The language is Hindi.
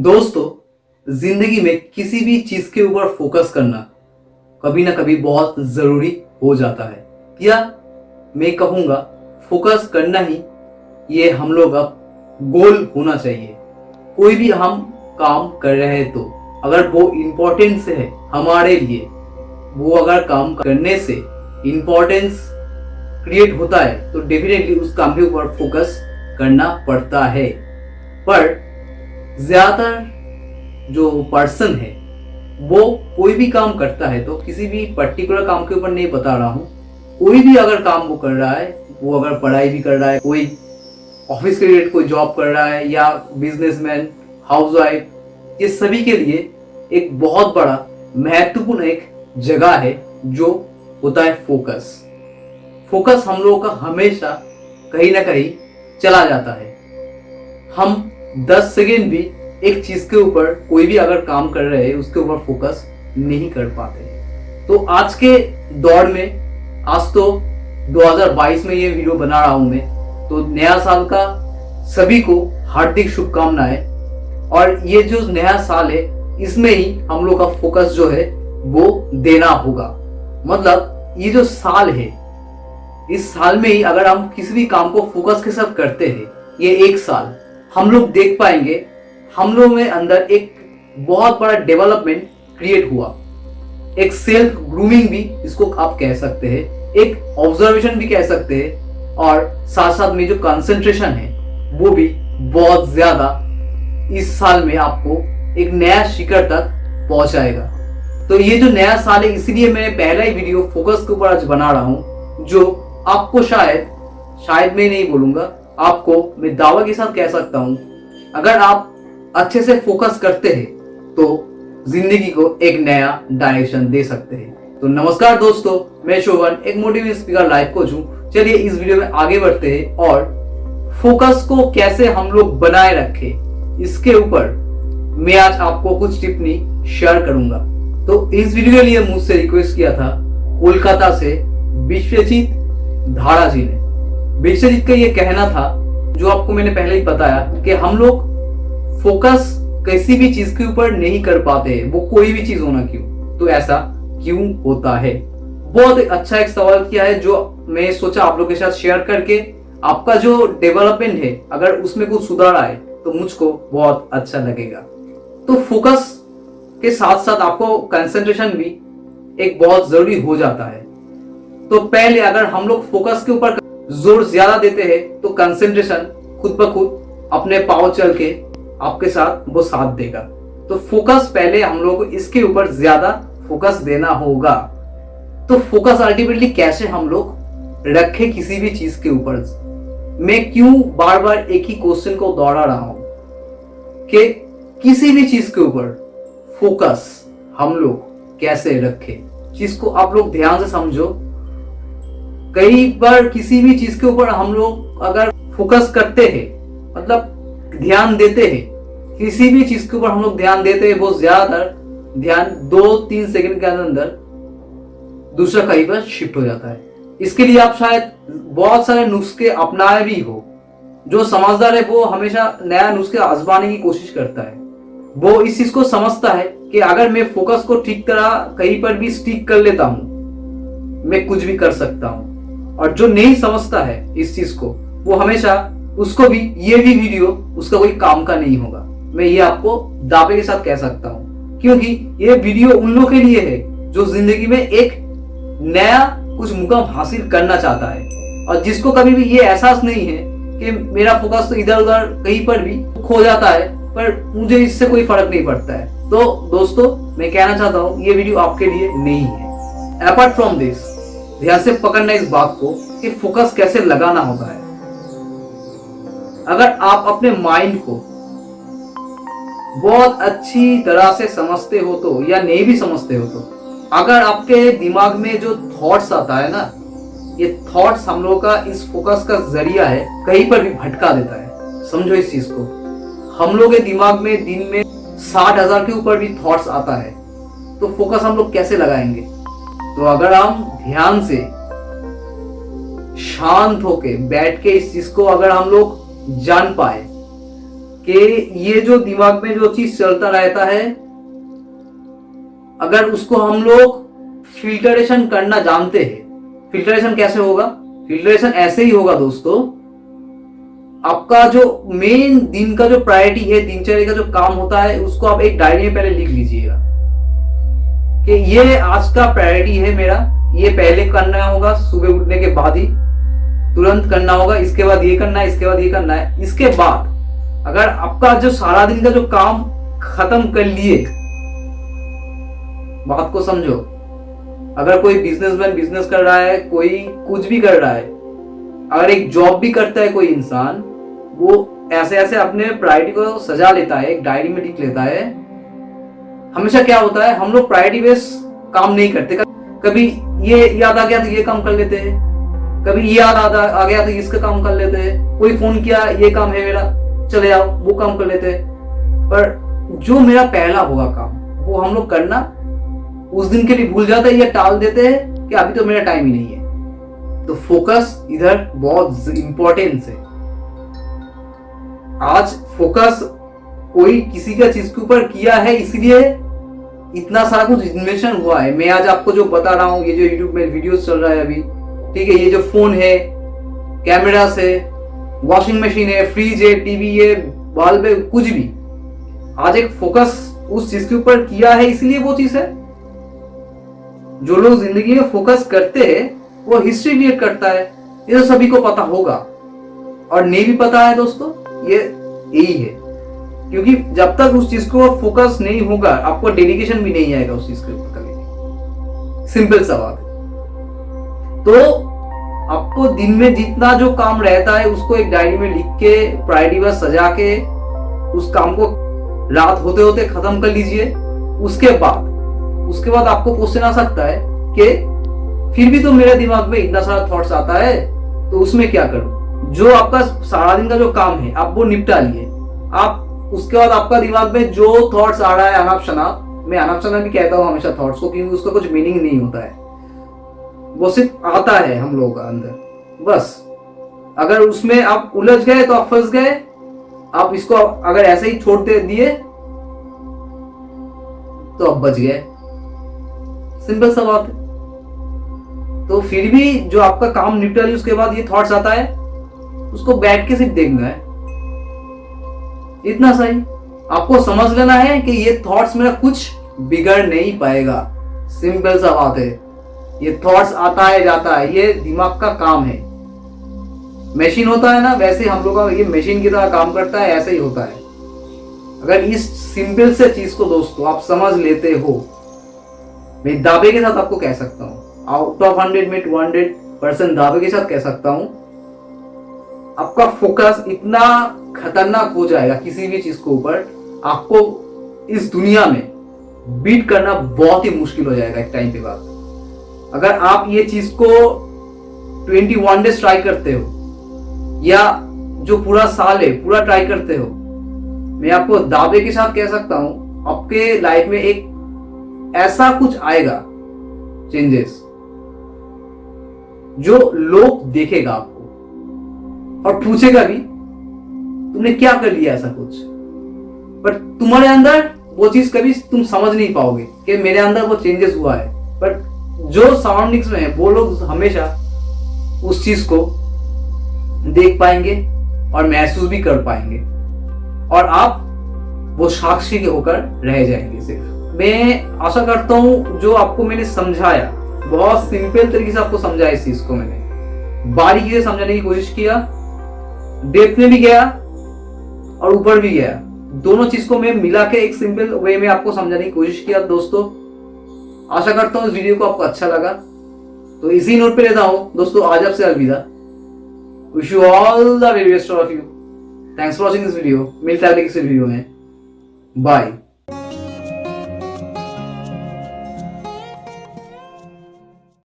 दोस्तों, जिंदगी में किसी भी चीज के ऊपर फोकस करना कभी ना कभी बहुत जरूरी हो जाता है, या मैं कहूँगा फोकस करना ही ये हम लोग अब गोल होना चाहिए। कोई भी हम काम कर रहे हैं तो अगर वो इम्पोर्टेंस है हमारे लिए, वो अगर काम करने से इम्पोर्टेंस क्रिएट होता है तो डेफिनेटली उस काम के ऊपर फोकस करना पड़ता है। पर ज्यादातर जो पर्सन है वो कोई भी काम करता है, तो किसी भी पर्टिकुलर काम के ऊपर नहीं बता रहा हूँ, कोई भी अगर काम वो कर रहा है, वो अगर पढ़ाई भी कर रहा है, कोई ऑफिस के रिलेटेड कोई जॉब कर रहा है, या बिजनेसमैन, हाउसवाइफ, ये सभी के लिए एक बहुत बड़ा महत्वपूर्ण एक जगह है जो होता है फोकस। फोकस हम लोगों का हमेशा कहीं ना कहीं चला जाता है। हम 10 सेकेंड भी एक चीज के ऊपर, कोई भी अगर काम कर रहे हैं उसके ऊपर फोकस नहीं कर पाते। तो आज के दौर में, आज तो 2022 में ये वीडियो बना रहा हूं मैं, तो नया साल का सभी को हार्दिक शुभकामनाएं। और ये जो नया साल है इसमें ही हम लोग का फोकस जो है वो देना होगा। मतलब ये जो साल है, इस साल में ही अगर हम किसी भी काम को फोकस के साथ करते हैं, ये एक साल हम लोग देख पाएंगे हम लोग में अंदर एक बहुत बड़ा डेवलपमेंट क्रिएट हुआ। एक सेल्फ ग्रूमिंग भी इसको आप कह सकते हैं, एक ऑब्जर्वेशन भी कह सकते हैं, और साथ साथ में जो कंसंट्रेशन है वो भी बहुत ज्यादा इस साल में आपको एक नया शिखर तक पहुंचाएगा। तो ये जो नया साल है, इसलिए मैं पहला ही वीडियो फोकस के ऊपर आज बना रहा हूं, जो आपको शायद मैं नहीं बोलूंगा, आपको मैं दावा के साथ कह सकता हूं, अगर आप अच्छे से फोकस करते हैं तो जिंदगी को एक नया डायरेक्शन दे सकते हैं। तो नमस्कार दोस्तों, मैं शोभन, एक मोटिवेशनल स्पीकर, लाइफ कोच हूं। चलिए इस वीडियो में आगे बढ़ते हैं और फोकस को कैसे हम लोग बनाए रखें, इसके ऊपर मैं आज आपको कुछ टिप्पणी शेयर करूंगा। तो इस वीडियो के लिए मुझसे रिक्वेस्ट किया था कोलकाता से विश्वजीत धारा जी ने। विश्वजीत का ये कहना था, जो आपको मैंने पहले ही बताया, कि हम लोग फोकस किसी भी चीज के ऊपर नहीं कर पाते, वो कोई भी चीज होना क्यों, तो ऐसा क्यों होता है। बहुत अच्छा एक सवाल किया है, जो मैं सोचा आप लोगों के साथ शेयर करके आपका जो डेवलपमेंट है, अगर उसमें कुछ सुधार आए तो मुझको बहुत अच्छा लगेगा। तो फोकस के साथ साथ आपको कंसंट्रेशन भी एक बहुत जरूरी हो जाता है। तो पहले अगर हम लोग फोकस के ऊपर जोर ज्यादा देते हैं तो कंसंट्रेशन खुद ब खुद अपने पाँव चल के आपके साथ वो साथ देगा। तो फोकस पहले हम लोग को इसके ऊपर ज्यादा फोकस देना होगा। तो फोकस अल्टीमेटली कैसे हम लोग रखें किसी भी चीज के ऊपर। मैं क्यों बार बार एक ही क्वेश्चन को दोहरा रहा हूं कि किसी भी चीज के ऊपर फोकस हम लोग कैसे रखें, चीज को आप लोग ध्यान से समझो। कई बार किसी भी चीज के ऊपर हम लोग अगर फोकस करते हैं, मतलब ध्यान देते हैं, किसी भी चीज के ऊपर हम लोग ध्यान देते हैं, वो ज्यादातर ध्यान 2-3 सेकंड के अंदर दूसरा कहीं पर शिफ्ट हो जाता है। इसके लिए आप शायद बहुत सारे नुस्खे अपनाए भी हो। जो समझदार है वो हमेशा नया नुस्खे आजमाने की कोशिश करता है। वो इस चीज को समझता है कि अगर मैं फोकस को ठीक तरह कहीं पर भी स्टिक कर लेता हूं, मैं कुछ भी कर सकता हूं। और जो नहीं समझता है इस चीज को, वो हमेशा उसको भी ये भी वीडियो उसका कोई काम का नहीं होगा। मैं ये आपको दावे के साथ कह सकता हूं, क्योंकि ये वीडियो उन लोगों के लिए है जो जिंदगी में एक नया कुछ मुकाम हासिल करना चाहता है, और जिसको कभी भी ये एहसास नहीं है कि मेरा फोकस तो इधर उधर कहीं पर भी खो जाता है, पर मुझे इससे कोई फर्क नहीं पड़ता है। तो दोस्तों, मैं कहना चाहता हूं ये वीडियो आपके लिए नहीं है। अपार्ट फ्रॉम दिस, ध्यान से पकड़ना इस बात को कि फोकस कैसे लगाना होता है। अगर आप अपने माइंड को बहुत अच्छी तरह से समझते हो तो, या नहीं भी समझते हो तो, अगर आपके दिमाग में जो थॉट्स आता है ना, ये थॉट्स हम लोगों का इस फोकस का जरिया है, कहीं पर भी भटका देता है। समझो इस चीज को। हम लोग के दिमाग में दिन में 60,000 के ऊपर भी थॉट्स आता है, तो फोकस हम लोग कैसे लगाएंगे। तो अगर हम ध्यान से शांत होके बैठ के इस चीज को अगर हम लोग जान पाए कि ये जो दिमाग में जो चीज चलता रहता है, अगर उसको हम लोग फिल्टरेशन करना जानते हैं, फिल्टरेशन कैसे होगा? फिल्टरेशन ऐसे ही होगा दोस्तों, आपका जो मेन दिन का जो प्रायोरिटी है, दिनचर्या का जो काम होता है, उसको आप एक डायरी में पहले लिख लीजिएगा कि ये आज का प्रायोरिटी है मेरा, ये पहले करना होगा, सुबह उठने के बाद ही तुरंत करना होगा, इसके बाद ये करना है, इसके बाद ये करना है। इसके बाद अगर आपका जो सारा दिन का जो काम खत्म कर लिए, बात को समझो, अगर कोई बिजनेसमैन बिजनेस कर रहा है, कोई कुछ भी कर रहा है, अगर एक जॉब भी करता है कोई इंसान, वो ऐसे ऐसे अपने प्रायोरिटी को सजा लेता है, एक डायरी में लिख लेता है। हमेशा क्या होता है, हम लोग प्रायोरिटी बेस काम नहीं करते। कभी ये याद आ गया तो ये काम कर लेते हैं, कभी ये याद आ गया तो इसका काम कर लेते हैं, कोई फोन किया ये काम है मेरा, चले आओ वो काम कर लेते हैं। पर जो मेरा पहला होगा काम, वो हम लोग करना उस दिन के लिए भूल जाते हैं या टाल देते हैं कि अभी तो मेरा टाइम ही नहीं है। तो फोकस इधर बहुत इंपॉर्टेंस है। आज फोकस कोई किसी का चीज के ऊपर किया है, इसलिए इतना सारा कुछ इन्वेंशन हुआ है। मैं आज आपको जो बता रहा हूं, ये जो यूट्यूब में वीडियोस चल रहा है अभी, ठीक है, ये जो फोन है, कैमरास है, वॉशिंग मशीन है, फ्रिज है, टीवी है, बल्ब है, कुछ भी, आज एक फोकस उस चीज के ऊपर किया है, इसलिए वो चीज है। जो लोग जिंदगी में फोकस करते हैं वो हिस्ट्री क्रिएट करता है, ये तो सभी को पता होगा। और नहीं भी पता है दोस्तों, ये यही है, क्योंकि जब तक उस चीज को फोकस नहीं होगा, आपको डेडिकेशन भी नहीं आएगा उस चीज के ऊपर कभी। सिंपल सा बात है। तो आपको दिन में जितना जो काम रहता है, उसको एक डायरी में लिख के, प्रायोरिटी बस सजा के, उस काम को रात होते होते खत्म कर लीजिए। उसके बाद आपको क्वेश्चन आ सकता है कि फिर भी तो मेरे दिमाग में इतना सारा थॉट्स आता है, तो उसमें क्या करूं? जो आपका सारा दिन का जो काम है, आप वो निपटा लिए। आप उसके बाद आपका दिमाग में जो थॉट्स आ रहा है अनाप शनाप, मैं अनाप शनाप भी कहता हूं हमेशा थॉट्स को, क्योंकि उसका कुछ मीनिंग नहीं होता है, वो सिर्फ आता है हम लोगों का अंदर बस। अगर उसमें आप उलझ गए तो आप फंस गए। आप इसको अगर ऐसे ही छोड़ दिए तो आप बच गए। सिंपल सा बात है। तो फिर भी जो आपका काम निपटा लिया, उसके बाद ये थॉट्स आता है, उसको बैठ के सिर्फ देखना है, इतना सही। आपको समझ लेना है कि ये थॉट्स मेरा कुछ बिगड़ नहीं पाएगा। सिंपल सा बात है। ये थॉट्स आता है जाता है, ये दिमाग का काम है। मशीन होता है ना, वैसे हम लोग का ये मशीन की तरह काम करता है, ऐसे ही होता है। अगर इस सिंपल से चीज को दोस्तों आप समझ लेते हो, मैं दावे के साथ आपको कह सकता हूं, आउट ऑफ 100 में 200% दावे के साथ कह सकता हूं, आपका फोकस इतना खतरनाक हो जाएगा किसी भी चीज के ऊपर, आपको इस दुनिया में बीट करना बहुत ही मुश्किल हो जाएगा एक टाइम के बाद। अगर आप ये चीज को 21 डेज ट्राई करते हो, या जो पूरा साल है पूरा ट्राई करते हो, मैं आपको दावे के साथ कह सकता हूं, आपके लाइफ में एक ऐसा कुछ आएगा चेंजेस, जो लोग देखेगा आपको और पूछेगा भी तुमने क्या कर लिया ऐसा कुछ। पर तुम्हारे अंदर वो चीज कभी तुम समझ नहीं पाओगे कि मेरे अंदर वो चेंजेस हुआ है। पर जो सराउंडिंग्स में है वो लोग हमेशा उस चीज को देख पाएंगे और महसूस भी कर पाएंगे, और आप वो साक्षी के होकर रह जाएंगे सिर्फ। मैं आशा करता हूं जो आपको मैंने समझाया, बहुत सिंपल तरीके से आपको समझाया, इस चीज को मैंने बारीकी से समझाने की कोशिश किया, डेप्थ में भी गया और ऊपर भी गया, दोनों चीज को मैं मिला के एक सिंपल वे में आपको समझाने की कोशिश किया। दोस्तों आशा करता हूं इस वीडियो को आपको अच्छा लगा। तो इसी नोट पे लेता हूं दोस्तों, आज आपसे अलविदा। Wish you all the very best of you. Thanks for watching this video. मिलता है अगले किसी वीडियो में। बाय।